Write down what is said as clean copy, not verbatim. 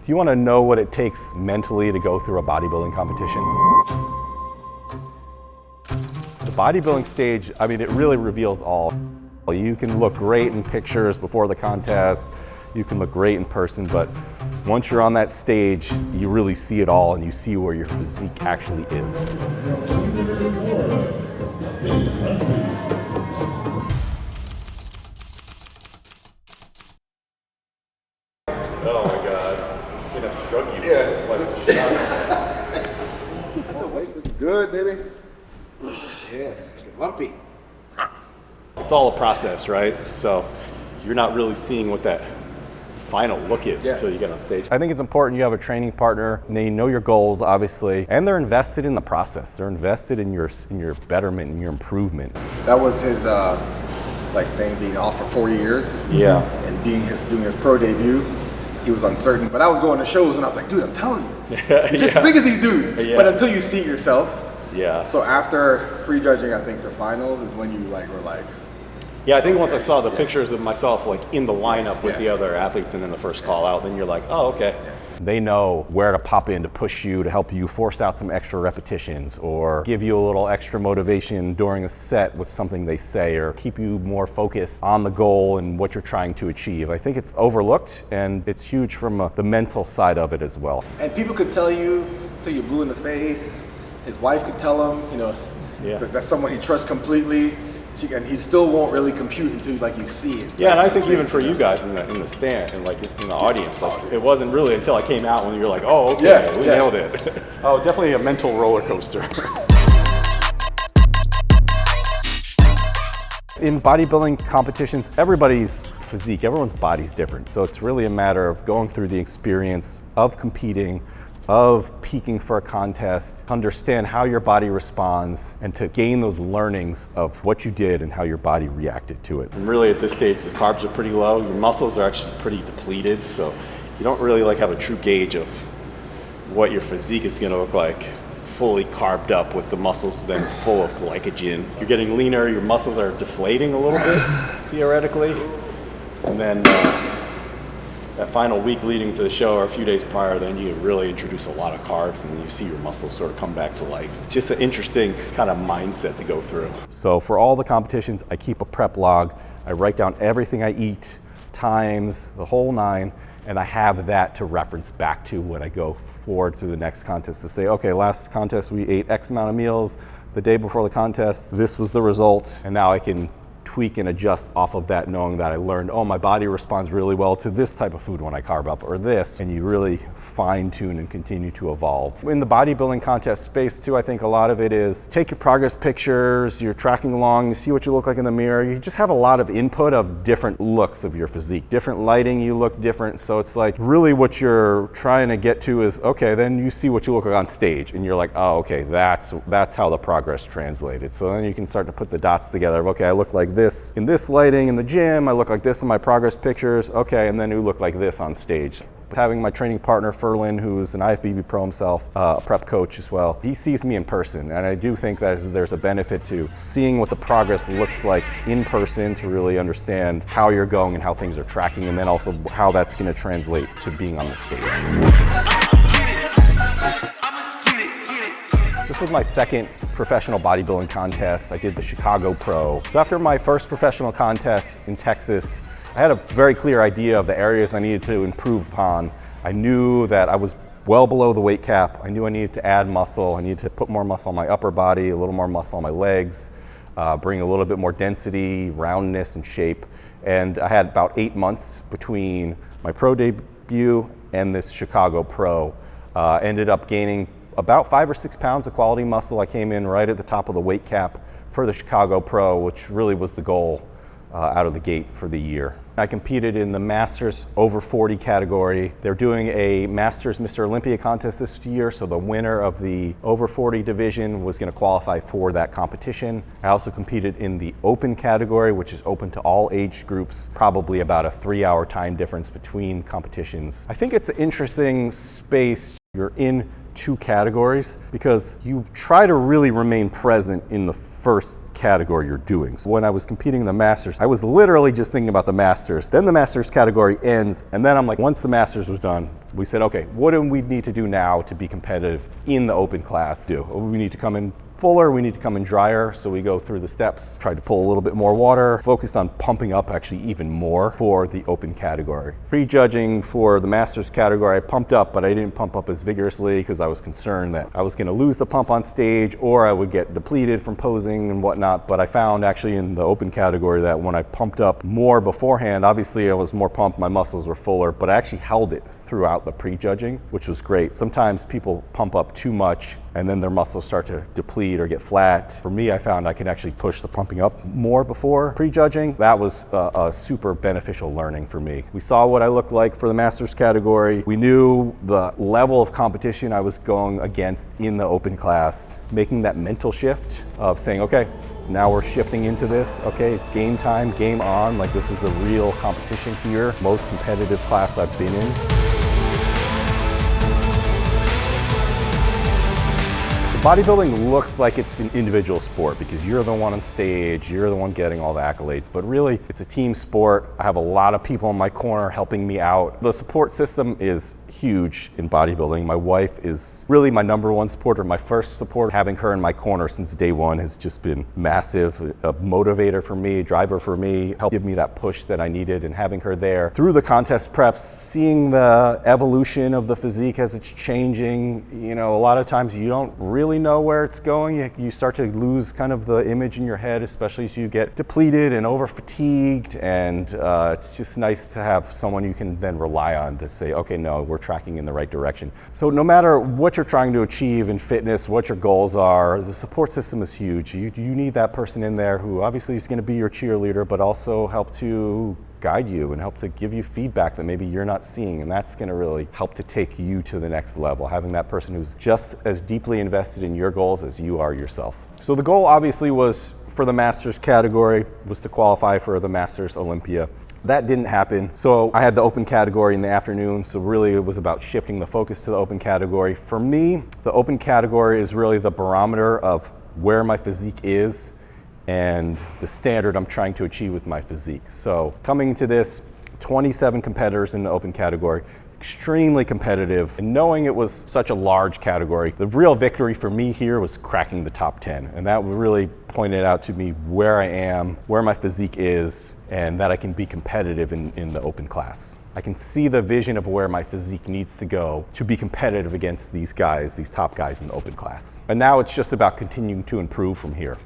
Do you want to know what it takes mentally to go through a bodybuilding competition? The bodybuilding stage, I mean, it really reveals all. You can look great in pictures before the contest, you can look great in person, but once you're on that stage, you really see it all and you see where your physique actually is. Oh my God. I'm gonna shrug you. Yeah. That's a weight looking good, baby. Yeah, get lumpy. It's all a process, right? So you're not really seeing what that final look is until you get on stage. I think it's important you have a training partner and they know your goals, obviously, and they're invested in the process. They're invested in your betterment and your improvement. That was his thing, being off for 4 years. Yeah. And doing his pro debut. He was uncertain, but I was going to shows and I was like, dude, I'm telling you, you're just as big as these dudes. Yeah. But until you see it yourself. Yeah. So after prejudging, I think the finals is when you were like. Yeah, I think once I saw the pictures of myself in the lineup with the other athletes and then the first call out, then you're like, oh, okay. Yeah. They know where to pop in to push you, to help you force out some extra repetitions or give you a little extra motivation during a set with something they say or keep you more focused on the goal and what you're trying to achieve. I think it's overlooked and it's huge from the mental side of it as well. And people could tell you till you're blue in the face. His wife could tell him, that's someone he trusts completely. And he still won't really compute until you see it. Yeah, and I think even for you guys in the stand and in the audience, it wasn't really until I came out when you were like, oh, okay, we nailed it. Oh, definitely a mental roller coaster. In bodybuilding competitions, everybody's physique, everyone's body's different. So it's really a matter of going through the experience of competing, of peaking for a contest, to understand how your body responds and to gain those learnings of what you did and how your body reacted to it. And really at this stage, the carbs are pretty low. Your muscles are actually pretty depleted. So you don't really have a true gauge of what your physique is gonna look like fully carbed up with the muscles then full of glycogen. You're getting leaner, your muscles are deflating a little bit, theoretically. And then that final week leading to the show or a few days prior, then you really introduce a lot of carbs and you see your muscles sort of come back to life. It's just an interesting kind of mindset to go through. So for all the competitions, I keep a prep log. I write down everything I eat, times, the whole nine, and I have that to reference back to when I go forward through the next contest to say, okay, last contest we ate X amount of meals. The day before the contest, this was the result, and now I can tweak and adjust off of that, knowing that I learned, oh, my body responds really well to this type of food when I carb up or this, and you really fine tune and continue to evolve. In the bodybuilding contest space too, I think a lot of it is take your progress pictures, you're tracking along, you see what you look like in the mirror, you just have a lot of input of different looks of your physique, different lighting, you look different, so it's like really what you're trying to get to is, okay, then you see what you look like on stage and you're like, oh, okay, that's how the progress translated. So then you can start to put the dots together of, okay, I look like this in this lighting in the gym, I look like this in my progress pictures, okay, and then you look like this on stage. Having my training partner, Ferlin, who's an IFBB Pro himself, a prep coach as well, he sees me in person, and I do think that there's a benefit to seeing what the progress looks like in person to really understand how you're going and how things are tracking, and then also how that's going to translate to being on the stage. This was my second professional bodybuilding contest. I did the Chicago Pro. So after my first professional contest in Texas, I had a very clear idea of the areas I needed to improve upon. I knew that I was well below the weight cap. I knew I needed to add muscle. I needed to put more muscle on my upper body, a little more muscle on my legs, bring a little bit more density, roundness, and shape. And I had about 8 months between my pro debut and this Chicago Pro. Ended up gaining about 5 or 6 pounds of quality muscle. I came in right at the top of the weight cap for the Chicago Pro, which really was the goal out of the gate for the year. I competed in the Masters over 40 category. They're doing a Masters Mr. Olympia contest this year, so the winner of the over 40 division was going to qualify for that competition. I also competed in the open category, which is open to all age groups, probably about a 3-hour time difference between competitions. I think it's an interesting space. You're in 2 categories because you try to really remain present in the first category you're doing. So when I was competing in the Masters, I was literally just thinking about the Masters. Then the Masters category ends, and then I'm like, once the Masters was done, we said, okay, what do we need to do now to be competitive in the open class? We need to come in fuller, we need to come in drier, so we go through the steps, tried to pull a little bit more water, focused on pumping up actually even more for the open category. Pre-judging for the Masters category, I pumped up, but I didn't pump up as vigorously because I was concerned that I was gonna lose the pump on stage or I would get depleted from posing and whatnot. But I found actually in the open category that when I pumped up more beforehand, obviously I was more pumped, my muscles were fuller, but I actually held it throughout the pre-judging, which was great. Sometimes people pump up too much and then their muscles start to deplete or get flat. For me, I found I can actually push the pumping up more before pre-judging. That was a super beneficial learning for me. We saw what I looked like for the Masters category. We knew the level of competition I was going against in the open class, making that mental shift of saying, okay, now we're shifting into this. Okay, it's game time, game on. Like, this is the real competition here. Most competitive class I've been in. Bodybuilding looks like it's an individual sport because you're the one on stage, you're the one getting all the accolades, but really it's a team sport. I have a lot of people in my corner helping me out. The support system is huge in bodybuilding. My wife is really my #1 supporter, my first support. Having her in my corner since day one has just been massive, a motivator for me, a driver for me, helped give me that push that I needed, and having her there through the contest preps, seeing the evolution of the physique as it's changing. You know, a lot of times you don't really know where it's going. You start to lose kind of the image in your head, especially as you get depleted and over fatigued, and it's just nice to have someone you can then rely on to say, okay, no, we're tracking in the right direction. So no matter what you're trying to achieve in fitness, what your goals are, the support system is huge. You need that person in there who obviously is going to be your cheerleader, but also help to guide you and help to give you feedback that maybe you're not seeing, and that's going to really help to take you to the next level, having that person who's just as deeply invested in your goals as you are yourself. So the goal obviously was for the Masters category was to qualify for the Masters Olympia. That didn't happen. So I had the open category in the afternoon, so really it was about shifting the focus to the open category. For me, the open category is really the barometer of where my physique is and the standard I'm trying to achieve with my physique. So coming into this, 27 competitors in the open category, extremely competitive. And knowing it was such a large category, the real victory for me here was cracking the top 10. And that really pointed out to me where I am, where my physique is, and that I can be competitive in the open class. I can see the vision of where my physique needs to go to be competitive against these guys, these top guys in the open class. And now it's just about continuing to improve from here.